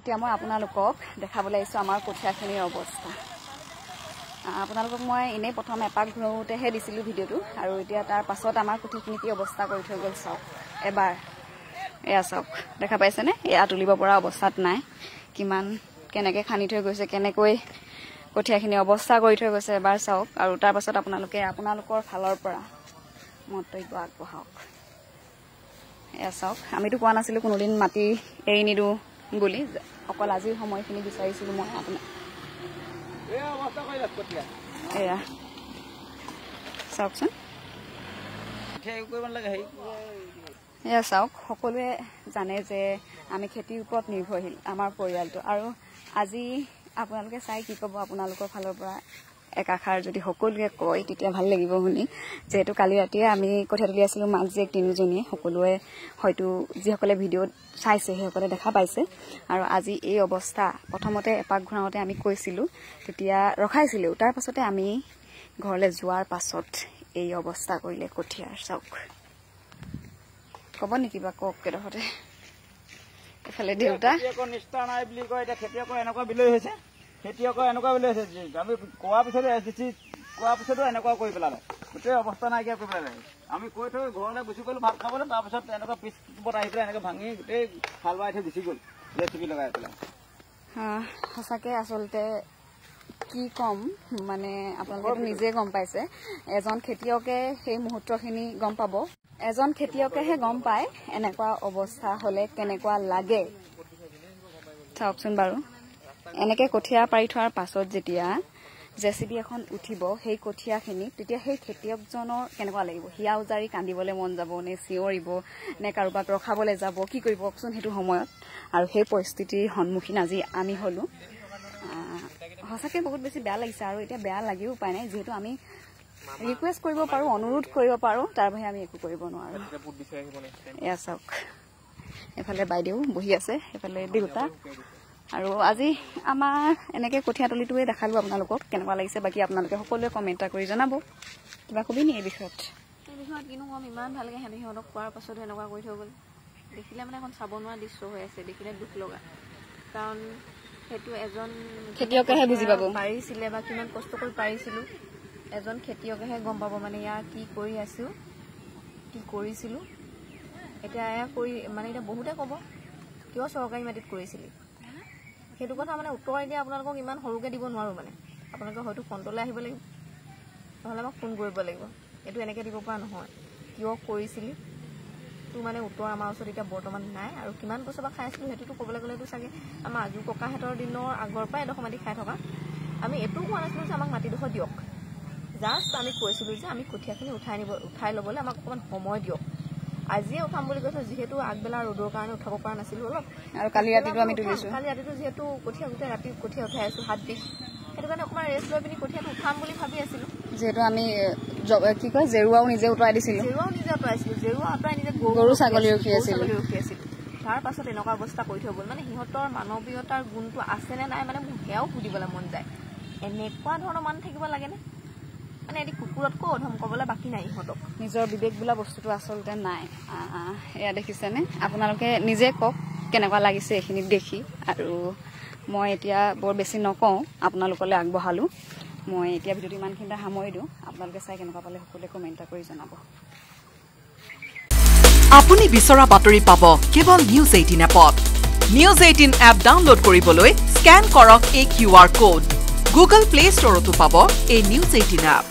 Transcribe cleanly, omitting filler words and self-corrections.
এতিয়া মই আপোনালোকক দেখাবলৈ আহিছোঁ আমাৰ কঠীয়াখিনিৰ অৱস্থা। আপোনালোকক মই এনেই প্ৰথম এপাক ঘূৰোঁতেহে দিছিলোঁ ভিডিঅ'টো, আৰু এতিয়া তাৰ পাছত আমাৰ কঠীয়াখিনি কি অৱস্থা কৰি থৈ গ'ল চাওক এবাৰ। এয়া চাওক, দেখা পাইছেনে? এয়া তুলিব পৰা অৱস্থাত নাই। কিমান কেনেকৈ খান্দি থৈ গৈছে, কেনেকৈ কঠীয়াখিনি অৱস্থা কৰি থৈ গৈছে এবাৰ চাওক। আৰু তাৰ পাছত আপোনালোকে আপোনালোকৰ ফালৰ পৰা মন্তব্য আগবঢ়াওক। এয়া চাওক, আমিতো কোৱা নাছিলোঁ কোনোদিন মাটি এৰি নিদিওঁ বুলি, অকল আজিৰ সময়খিনি বিচাৰিছিলোঁ মই আপোনাক। এয়া চাওকচোন, এয়া চাওক, সকলোৱে জানে যে আমি খেতিৰ ওপৰত নিৰ্ভৰশীল আমাৰ পৰিয়ালটো। আৰু আজি আপোনালোকে চাই কি ক'ব আপোনালোকৰ ফালৰ পৰা একাষাৰ যদি সকলোৱে কয় তেতিয়া ভাল লাগিব শুনি। যিহেতু কালি ৰাতিয়ে আমি কঠীয়া তুলি আছিলোঁ মাক জীয়েক তিনিজনীয়ে, সকলোৱে হয়তো যিসকলে ভিডিঅ'ত চাইছে সেইসকলে দেখা পাইছে। আৰু আজি এই অৱস্থা, প্ৰথমতে এপাক ঘূৰাওঁতে আমি কৈছিলোঁ, তেতিয়া ৰখাইছিলোঁ, তাৰ পাছতে আমি ঘৰলৈ যোৱাৰ পাছত এই অৱস্থা কৰিলে কঠীয়াৰ। চাওক, ক'ব নেকি বা কওক কেইডোখৰতে। এফালে দেউতা নিষ্ঠা নাই বুলি কয়, এতিয়া খেতিয়কৰ এনেকুৱা বিলৈ হৈছে, খেতিয়কৰ এনেকুৱা বিলৈ হৈছে। আমি কোৱাৰ পিছতো কোৱাৰ পিছতো এনেকুৱা কৰি পেলালে, গোটেই অৱস্থা নাইকিয়া কৰি পেলালে। আমি কৈ থৈ ঘৰলৈ গুচি গ'লো ভাত খাবলৈ, তাৰপিছত এনেকুৱা পিছত আহি পেলাই এনেকৈ ভাঙি গোটেই হাল বাই থৈ গুচি গ'ল জেচিবি লগাই পেলাই। সঁচাকৈ আচলতে কি ক'ম, মানে আপোনালোকে নিজে গম পাইছে। এজন খেতিয়কে সেই মুহূৰ্তখিনি গম পাব, এজন খেতিয়কেহে গম পায় এনেকুৱা অৱস্থা হ'লে কেনেকুৱা লাগে। চাওকচোন বাৰু, এনেকৈ কঠীয়া পাৰি থোৱাৰ পাছত যেতিয়া জেচিবি এখন উঠিব সেই কঠীয়াখিনি, তেতিয়া সেই খেতিয়কজনৰ কেনেকুৱা লাগিব? হিয়া উজাৰি কান্দিবলৈ মন যাব নে চিঞৰিব নে কাৰোবাক ৰখাবলৈ যাব, কি কৰিব কওকচোন সেইটো সময়ত? আৰু সেই পৰিস্থিতিৰ সন্মুখীন আজি আমি হ'লোঁ। সঁচাকৈ বহুত বেছি বেয়া লাগিছে। আৰু এতিয়া বেয়া লাগিও উপায় নাই, যিহেতু আমি ৰিকুৱেষ্ট কৰিব পাৰোঁ, অনুৰোধ কৰিব পাৰোঁ, তাৰ বাহিৰে আমি একো কৰিব নোৱাৰোঁ। এয়া চাওক, এফালে বাইদেউ বহি আছে, এফালে দেউতা। আৰু আজি আমাৰ এনেকৈ কঠীয়া তলিটোৱে দেখালোঁ আপোনালোকক, কেনেকুৱা লাগিছে। বাকী আপোনালোকে সকলোৱে কমেণ্ট কৰি জনাব। কিবা কবি নি এই বিষয়ত? এই বিষয়ত কিনো ক'ম, ইমান ভালকৈ সিহঁতক কোৱাৰ পাছতো এনেকুৱা কৰি থৈ গ'ল। দেখিলে মানে এখন চাব নোৱাৰা দৃশ্য হৈ আছে, দেখিলে দুখ লগা। কাৰণ সেইটো এজন খেতিয়কেহে বুজি পাব পাৰিছিলে বা কিমান কষ্ট কৰি পাৰিছিলোঁ, এজন খেতিয়কেহে গম পাব মানে ইয়াৰ কি কৰি আছোঁ, কি কৰিছিলোঁ। এতিয়া এয়া কৰি মানে এতিয়া বহুতে ক'ব কিয় চৰকাৰী মাটিত কৰিছিলি, সেইটো কথা মানে উত্তৰ এতিয়া আপোনালোকক ইমান সৰুকৈ দিব নোৱাৰোঁ। মানে আপোনালোকে হয়তো ফোনটোলৈ আহিব লাগিব, নহ'লে আমাক ফোন কৰিব লাগিব। এইটো এনেকৈ দিব পৰা নহয়। কিয় কৰিছিলি তো মানে উত্তৰ আমাৰ ওচৰত এতিয়া বৰ্তমান নাই। আৰু কিমান বছৰ পৰা খাই আছিলোঁ সেইটোতো ক'বলৈ গ'লেতো চাগে আমাৰ আজু ককাহঁতৰ দিনৰ আগৰ পৰাই এডোখৰ মাটি খাই থকা। আমি এইটো কোৱা নাছিলোঁ যে আমাক মাটিডোখৰ দিয়ক, জাষ্ট আমি কৈছিলোঁ যে আমি কঠীয়াখিনি উঠাই ল'বলৈ আমাক অকণমান সময় দিয়ক। আজিয়ে উঠাম বুলি কৈছোঁ, যিহেতু আগবেলা ৰ'দৰ কাৰণে উঠাব পৰা নাছিলোঁ অলপ, আৰু কালি ৰাতিটো আমি তুলিছোঁ। কালি ৰাতিটো যিহেতু কঠীয়া গোটেই ৰাতি কঠীয়া উঠাই আছোঁ হাত বিষ, সেইটো কাৰণে অকণমান ৰেষ্ট লৈ পিনি কঠীয়াটো উঠাম বুলি ভাবি আছিলোঁ। যিহেতু আমি কি কয় জেৰুৱাও নিজে উতৰাই দিছিলোঁ, জেৰুৱাও নিজে আঁতৰাইছিলোঁ, জেৰুৱা আঁতৰাই নিজে গৰু ছাগলী ৰখি আছিলোঁ। তাৰ পাছত এনেকুৱা অৱস্থা কৰি থৈ গ'ল। মানে সিহঁতৰ মানৱীয়তাৰ গুণটো আছেনে নাই মানে মোক সেয়াও সুধিবলৈ মন যায়। এনেকুৱা ধৰণৰ মানুহ থাকিব লাগেনে? মানে এটি কুকুৰতকৈ অধম ক'বলৈ বাকী নাই ইহঁতক। নিজৰ বিবেক বোলা বস্তুটো আচলতে নাই। এয়া দেখিছেনে? আপোনালোকে নিজে কওক কেনেকুৱা লাগিছে এইখিনিত দেখি। আৰু মই এতিয়া বৰ বেছি নকওঁ, আপোনালোকলৈ আগবঢ়ালোঁ। মই এতিয়া ভিডিঅ'টো ইমানখিনিতে সামৰি দিওঁ। আপোনালোকে চাই কেনেকুৱা পালে সকলোৱে কমেণ্ট কৰি জনাব। আপুনি বিচৰা বাতৰি পাব কেৱল নিউজ 18 এপত। নিউজ 18 এপ ডাউনলোড কৰিবলৈ স্কেন কৰক এই QR কোড। গুগল প্লে ষ্টৰতো পাব এই নিউজ 18 এপ।